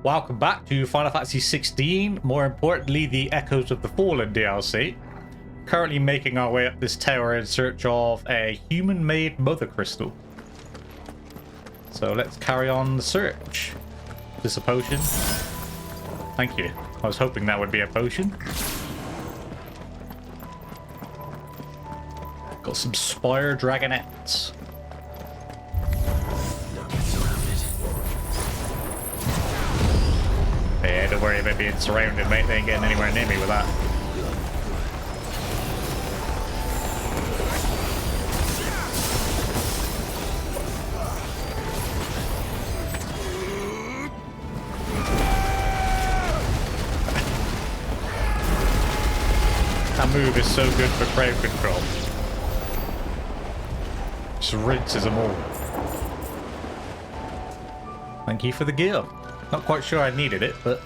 Welcome back to Final Fantasy 16, more importantly the Echoes of the Fallen DLC. Currently making our way up this tower in search of a human-made mother crystal. So let's carry on the search. Is this a potion? Thank you. I was hoping that would be a potion. Got some Spire Dragonettes. Yeah, don't worry about being surrounded, mate. They ain't getting anywhere near me with that. That move is so good for crowd control. Just rinses them all. Thank you for the gear. Not quite sure I needed it, but...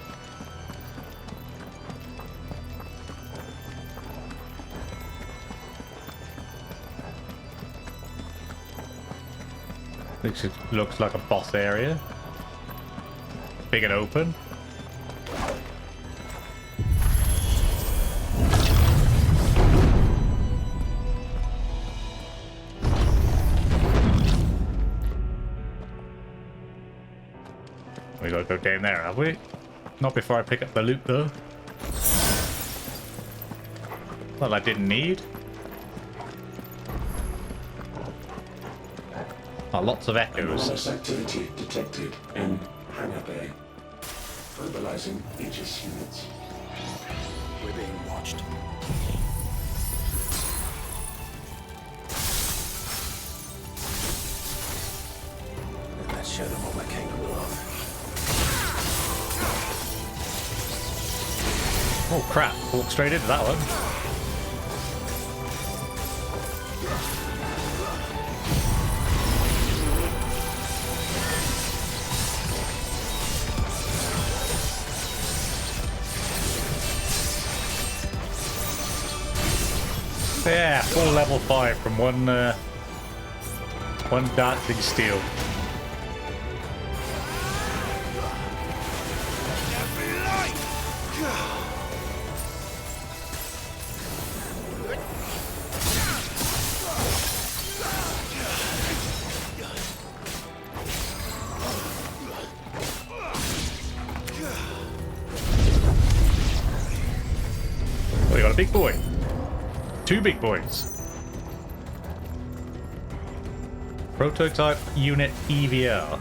This looks like a boss area. Big and open. We gotta go down there, have we? Not before I pick up the loot, though. Well, I didn't need. Oh, lots of echoes. Anomalous activity detected in Hangar Bay. Mobilizing Aegis units. We're being watched. Let's show them what we're capable of. Oh crap, walk straight into that one. Yeah, full level 5 from one dancing steel. We got a big boy. 2 big boys. Prototype unit EVR.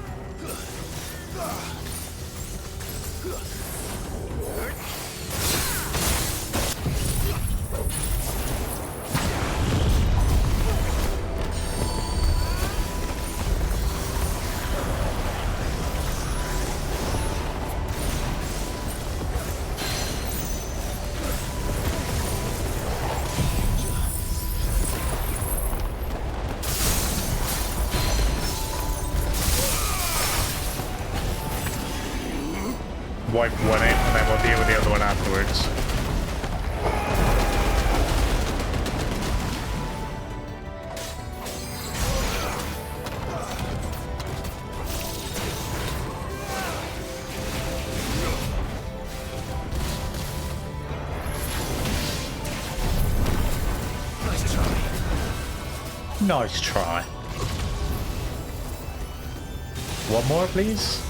Wipe one out and then we'll deal with the other one afterwards. Nice try. One more, please.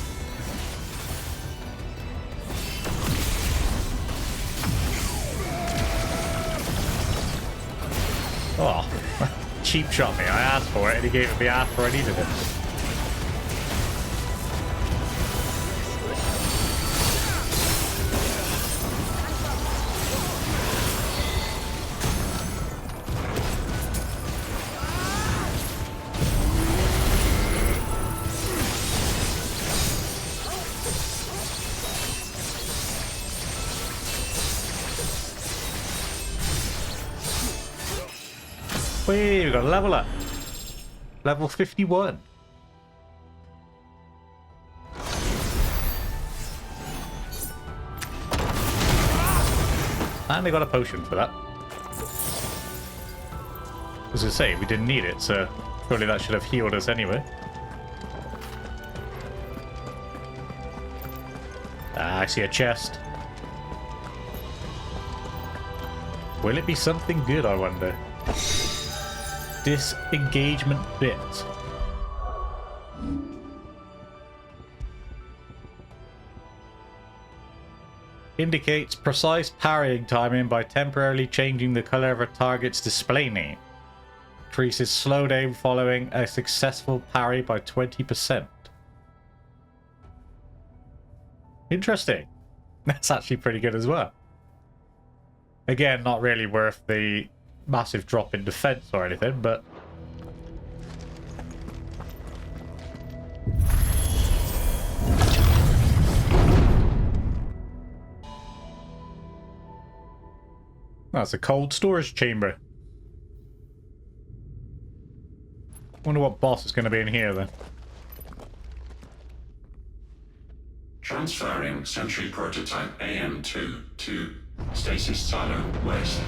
Oh, cheap shot me. I asked for it and he gave it me after I needed it. Wait, we got a level up. Level 51. And they got a potion for that. As I say, we didn't need it, so surely that should have healed us anyway. Ah, I see a chest. Will it be something good, I wonder? Disengagement bit. Indicates precise parrying timing by temporarily changing the color of a target's display name. Increases slowed aim following a successful parry by 20%. Interesting. That's actually pretty good as well. Again, not really worth the massive drop in defense or anything, but... That's a cold storage chamber. Wonder what boss is going to be in here then. Transferring Sentry Prototype AM2 to Stasis Silo West.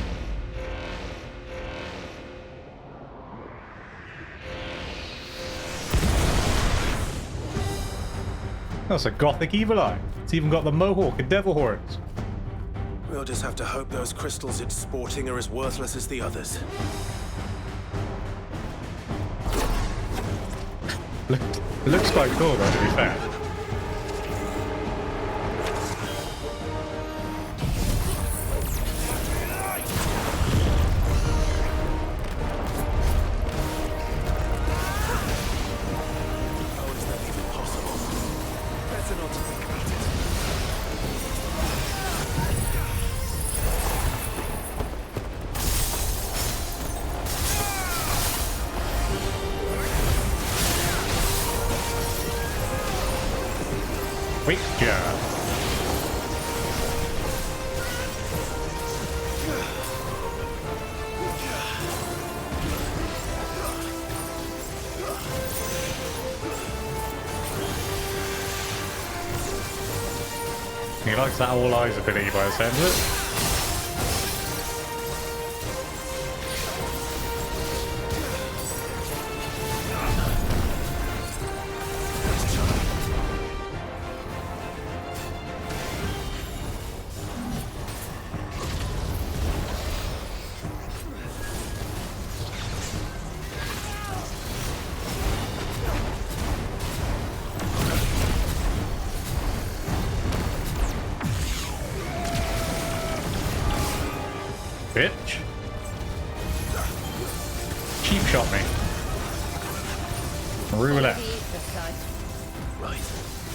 That's a Gothic Evil Eye. It's even got the Mohawk and Devil Horns. We'll just have to hope those crystals it's sporting are as worthless as the others. Looks quite cool though, to be fair. How is that even possible? Better not to think about it. Quick job. He likes that all eyes ability by the sounds of it. Bitch. Cheap shot me. Roulette. Right.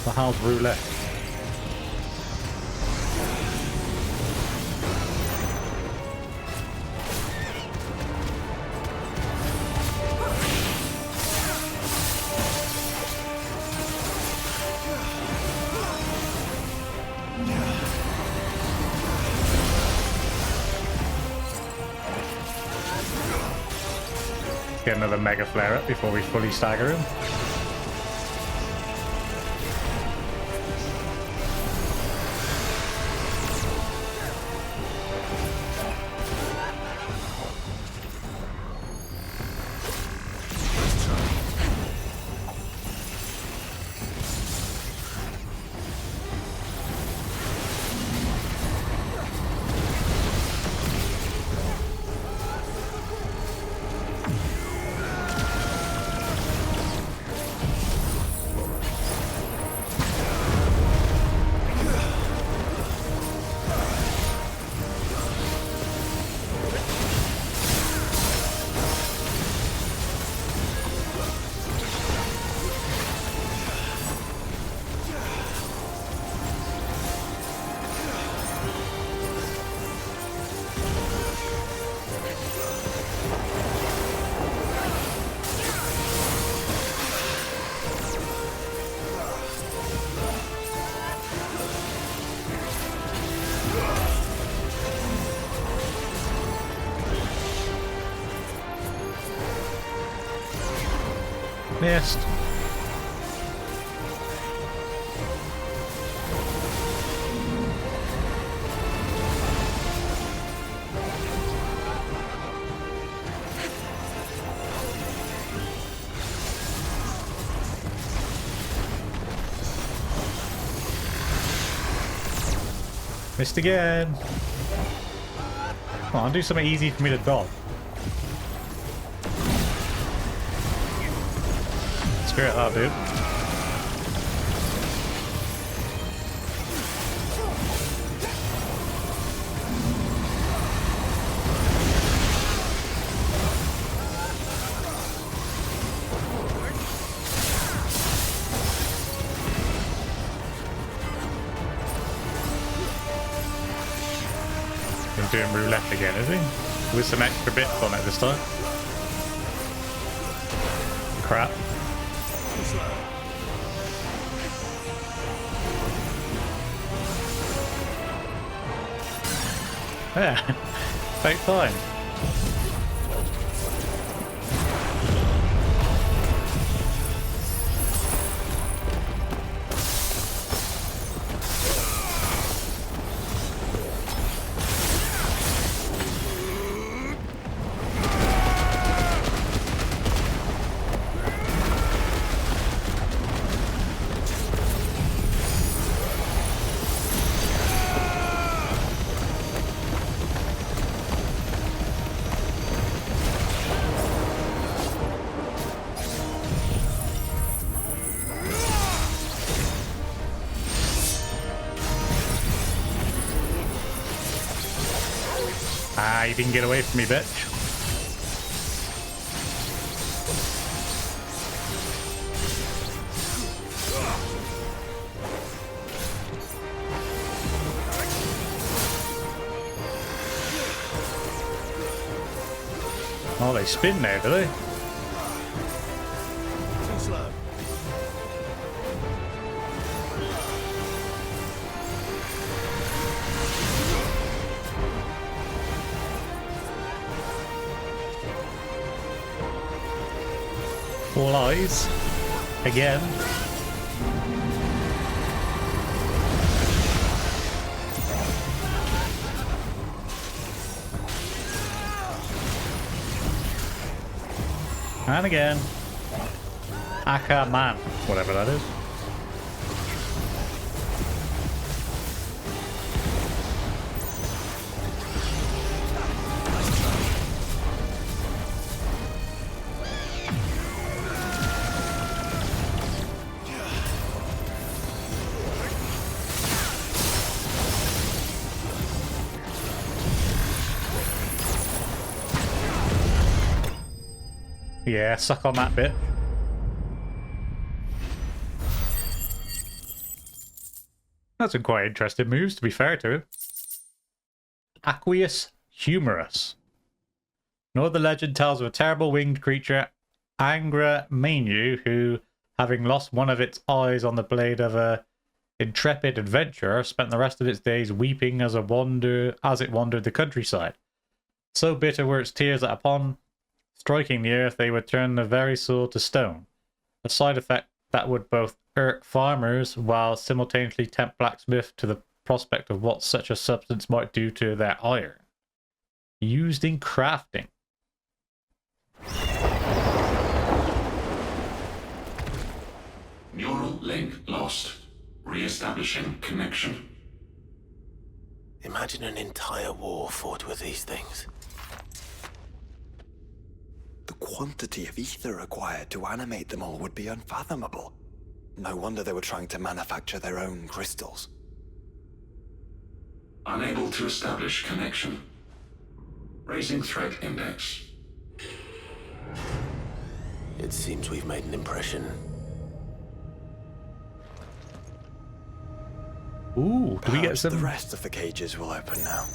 The hell's roulette? Get another mega flare up before we fully stagger him. Missed. Missed again. Come on, do something easy for me to dodge. Screw it, that'll do. He's doing roulette again, is he? With some extra bits on it this time. Crap. Yeah, take time. Ah, you didn't get away from me, bitch. Oh, they spin now, do they? Too slow. All eyes. Again. And again. Aka man. Whatever that is. Yeah, suck on that bit. That's some quite interesting moves, to be fair to him. Aqueous Humorous. No other legend tells of a terrible winged creature, Angra Mainyu, who, having lost one of its eyes on the blade of a intrepid adventurer, spent the rest of its days weeping as it wandered the countryside. So bitter were its tears that upon striking the earth, they would turn the very soul to stone. A side effect that would both irk farmers while simultaneously tempt blacksmiths to the prospect of what such a substance might do to their iron. Used in crafting. Neural link lost. Re-establishing connection. Imagine an entire war fought with these things. The quantity of ether required to animate them all would be unfathomable. No wonder they were trying to manufacture their own crystals. Unable to establish connection. Raising threat index. It seems we've made an impression. Ooh, do we get Perhaps some... the rest of the cages will open now.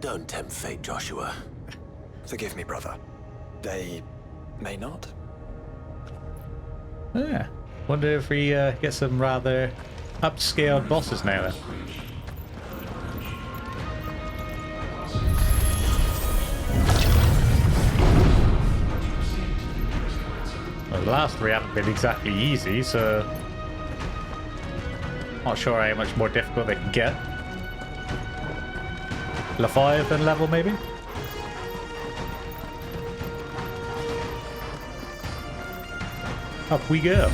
Don't tempt fate, Joshua. Forgive me, brother. They may not. Yeah. Wonder if we get some rather upscaled bosses now then. Well, the last three haven't been exactly easy, so not sure how much more difficult they can get. Leviathan level maybe? Up we go.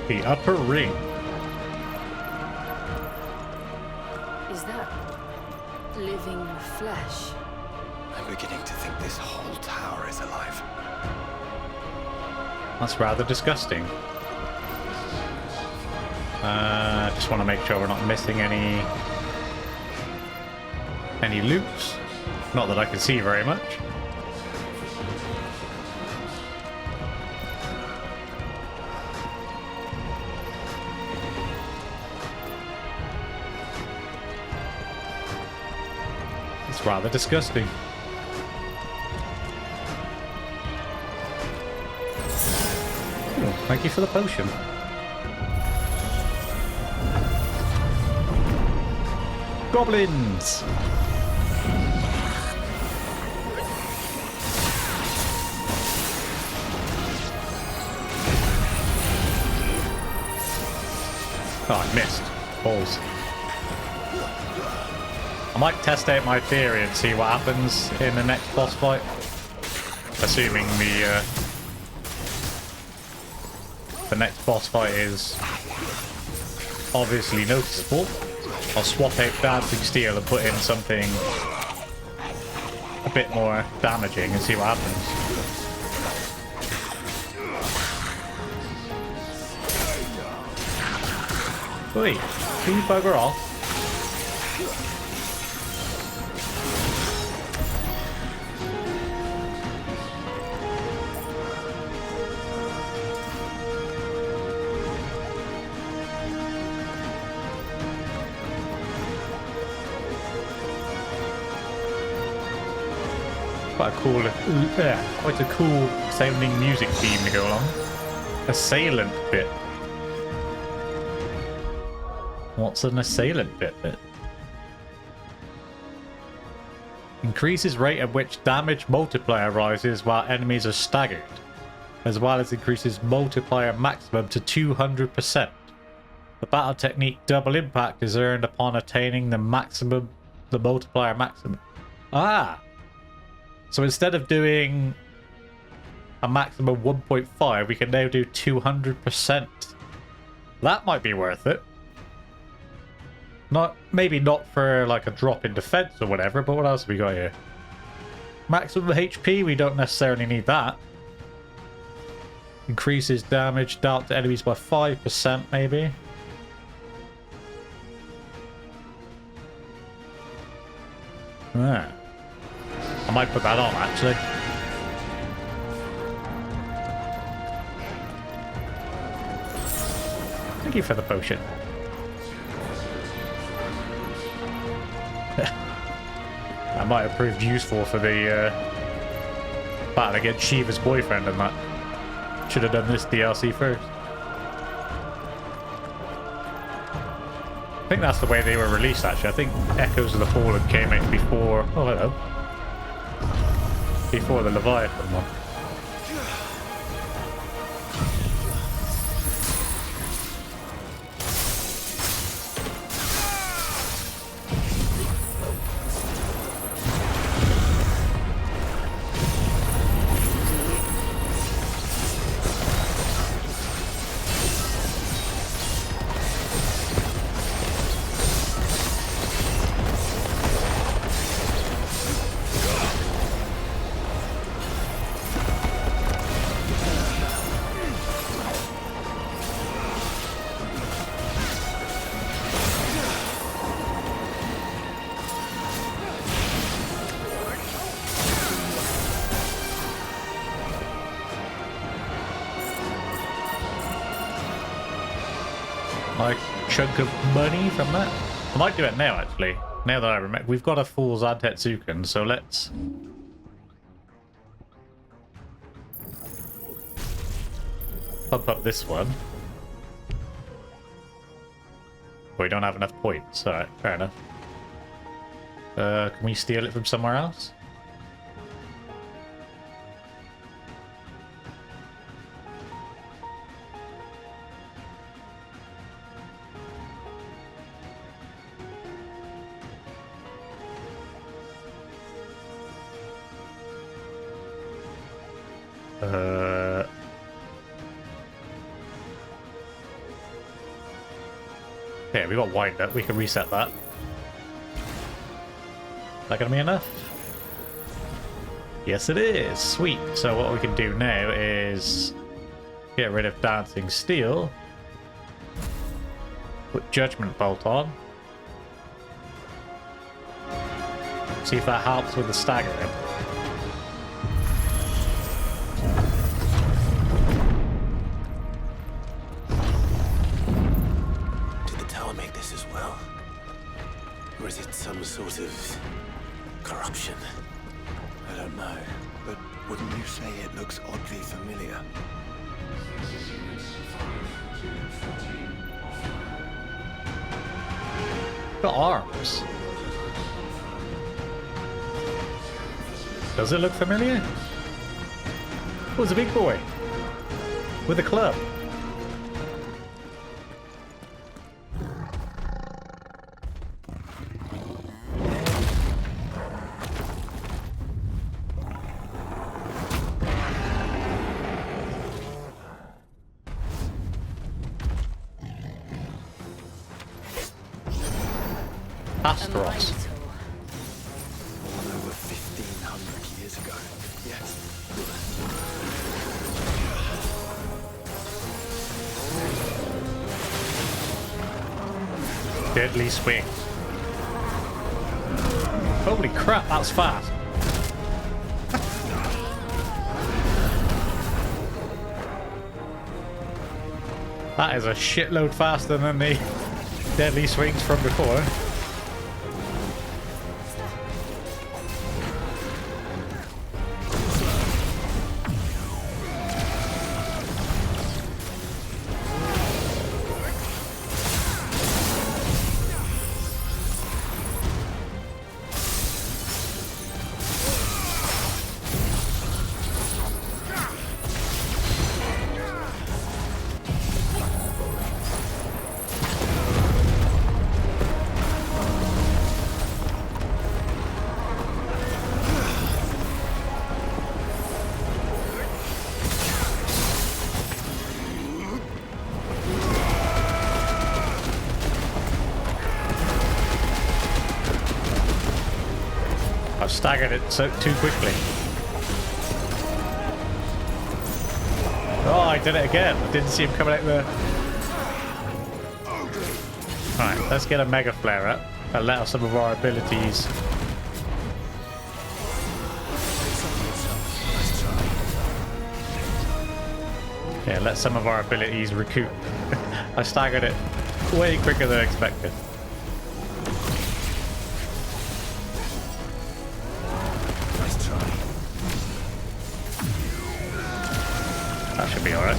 The upper ring. Is that living flesh? I'm beginning to think this whole tower is alive. That's rather disgusting. Just want to make sure we're not missing any loops. Not that I can see very much. It's rather disgusting. Oh, thank you for the potion. Goblins! Oh, I missed. Balls. I might test out my theory and see what happens in the next boss fight. Assuming the next boss fight is obviously noticeable. I'll swap out Dancing Steel and put in something a bit more damaging and see what happens. Wait, can you bugger off? Quite a cool sounding music theme to go along. Assailant bit. What's an assailant bit? Increases rate at which damage multiplier rises while enemies are staggered, as well as increases multiplier maximum to 200%. The battle technique double impact is earned upon attaining the multiplier maximum. Ah! So instead of doing a maximum 1.5, we can now do 200%. That might be worth it. Maybe not for like a drop in defense or whatever, but what else have we got here? Maximum HP, we don't necessarily need that. Increases damage dealt to enemies by 5% maybe. Ah. I might put that on, actually. Thank you for the potion. That might have proved useful for the battle against Shiva's boyfriend and that. Should have done this DLC first. I think that's the way they were released, actually. I think Echoes of the Fallen came out before... Oh, hello. Before the Leviathan one. Nice chunk of money from that. I might do it now, actually. Now that I remember, we've got a full Zantetsuken, so let's... pump up this one. We don't have enough points. Alright, fair enough. Can we steal it from somewhere else? Okay, we got wind up. We can reset that. Is that going to be enough? Yes, it is. Sweet. So what we can do now is get rid of Dancing Steel. Put Judgment Bolt on. See if that helps with the staggering. Did the tower make this as well? Or is it some sort of corruption? I don't know, but wouldn't you say it looks oddly familiar? Got arms. Does it look familiar? Oh, it's a big boy. With a club. Astros. Born over 1,500 years ago. Yes. Deadly swing. Holy crap, that's fast. That is a shitload faster than the deadly swings from before. I've staggered it so too quickly. Oh, I did it again. I didn't see him coming out there. Right, let's get a Mega Flare up and let out some of our abilities. Yeah, let some of our abilities recoup. I staggered it way quicker than expected. That should be alright.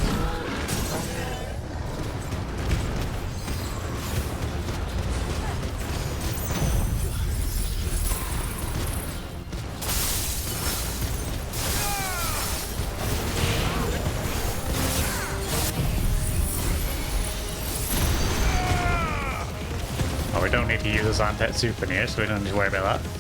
Oh, we don't need to use a Zantetsu in here, so we don't need to worry about that.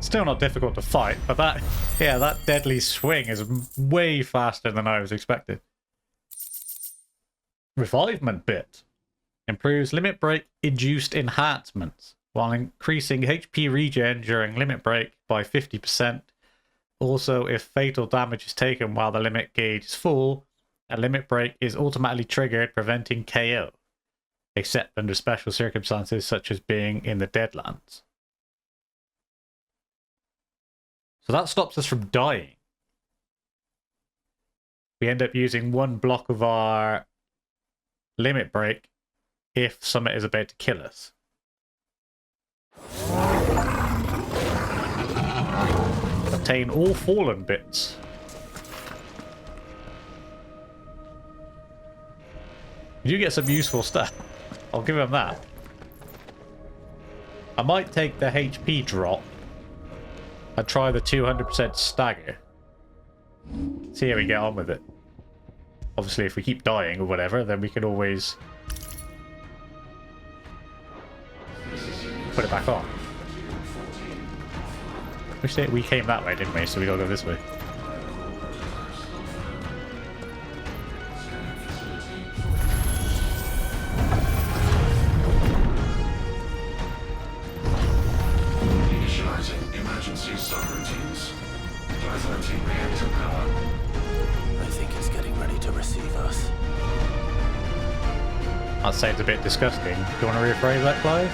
Still not difficult to fight, but that deadly swing is way faster than I was expecting. Revivement bit. Improves limit break induced enhancements while increasing HP regen during limit break by 50%. Also, if fatal damage is taken while the limit gauge is full, a limit break is automatically triggered, preventing KO, except under special circumstances such as being in the Deadlands. So that stops us from dying. We end up using one block of our limit break if Summit is about to kill us. Obtain all fallen bits. You get some useful stuff. I'll give him that. I might take the HP drop and try the 200% stagger. See how we get on with it. Obviously, if we keep dying or whatever, then we can always put it back on. We came that way, didn't we? So we gotta go this way. Initializing emergency subroutines. Diverting reactor power. I think it's getting ready to receive us. That sounds a bit disgusting. Do you want to rephrase that, Clive?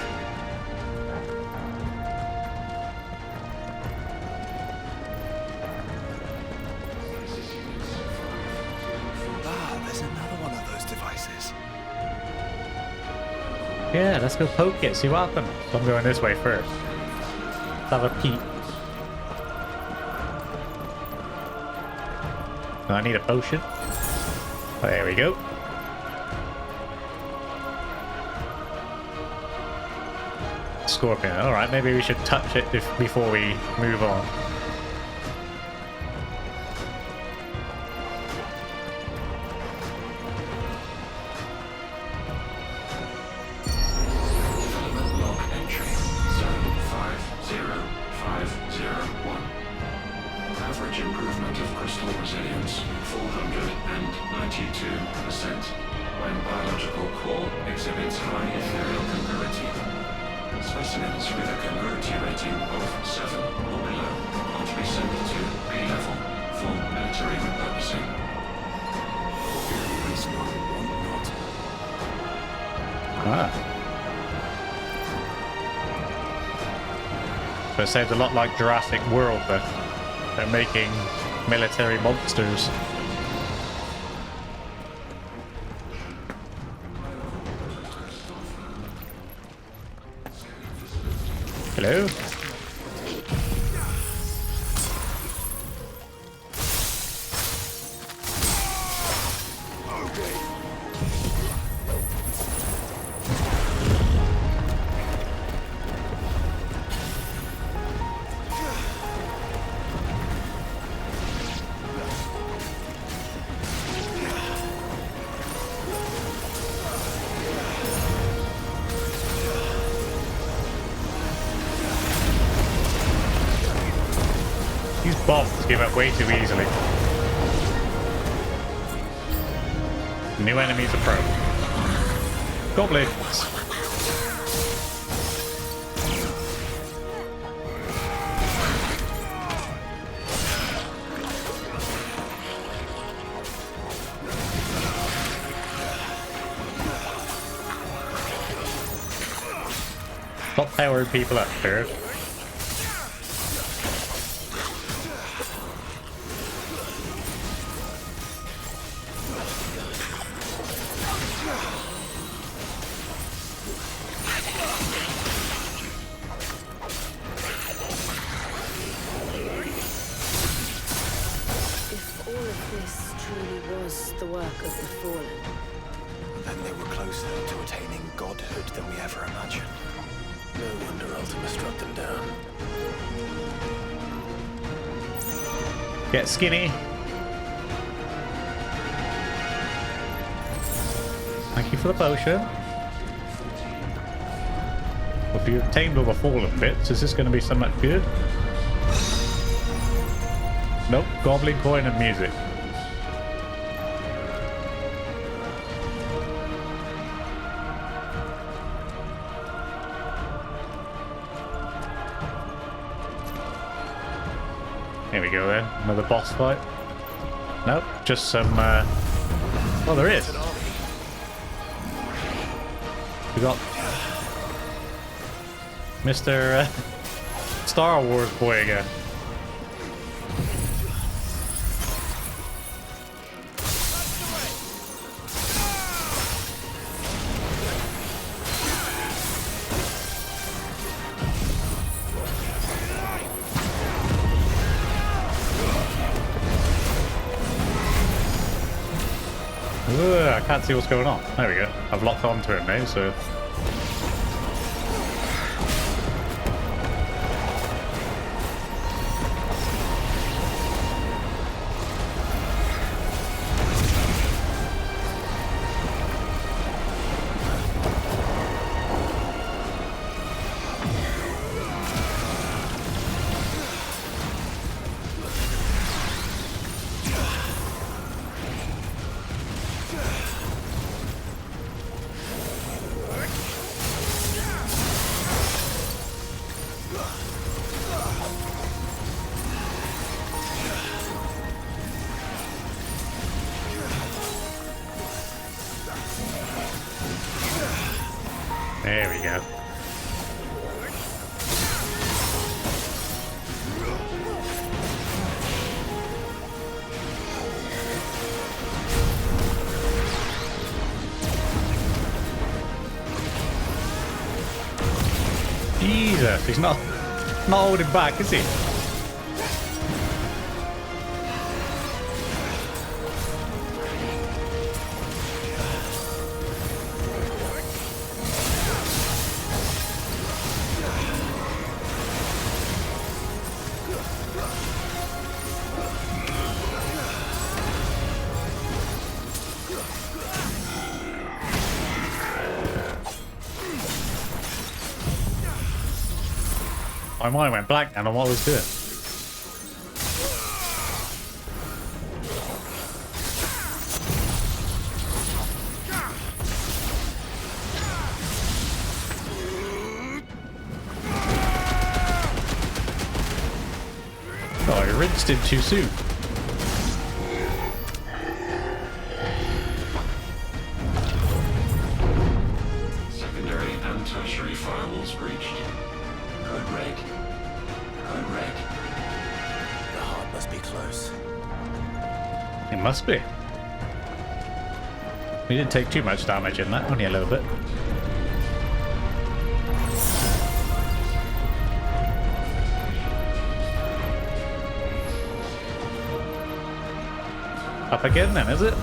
Ah, there's another one of those devices. Yeah, let's go poke it, see what happens. So I'm going this way first. Let's have a peek. I need a potion. Oh, there we go. Scorpion. Alright, maybe we should touch it before we move on. Development log entry 750501. Average improvement of crystal resilience 492% when biological core exhibits high ethereal congruity. Specimens with a congruity rating of 7 or below are to be sent to B-level for military repurposing. Ah. So it sounds a lot like Jurassic World, but they're making military monsters. Hello? These bombs give up way too easily. New enemies approach. Goblins! Stop powering people up, dude. If all of this truly was the work of the Fallen, Then they were closer to attaining godhood than we ever imagined. No wonder Ultima struck them down. Get skinny. Thank you for the potion. Well, if you've obtained all the fallen bits, is this going to be so much good? Nope, goblin coin and music. Here we go then, another boss fight. Nope, just some, oh, there is. We got Mr. Star Wars boy again. Ugh, I can't see what's going on. There we go. I've locked onto him now, so... Jesus, he's not holding back, is he? My mind went blank then on what I was doing. Oh, I rinsed him too soon. Secondary and tertiary firewalls breached. Code red. Code red. The heart must be close. It must be. We didn't take too much damage in that, only a little bit. Up again then, is it?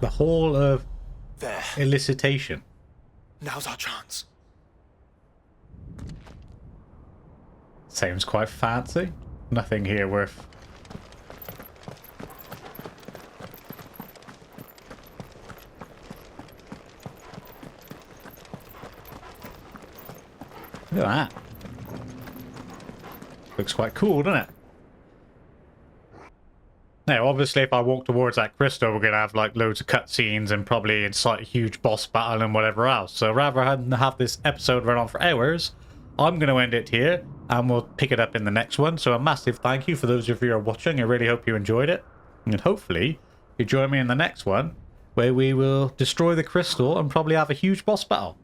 The Hall of There. Elicitation. Now's our chance. Sounds quite fancy. Nothing here worth... Look at that. Looks quite cool, doesn't it? Now, obviously, if I walk towards that crystal, we're going to have, like, loads of cutscenes and probably incite a huge boss battle and whatever else. So rather than have this episode run on for hours, I'm going to end it here, and we'll pick it up in the next one. So a massive thank you for those of you who are watching. I really hope you enjoyed it. And hopefully, you join me in the next one, where we will destroy the crystal and probably have a huge boss battle.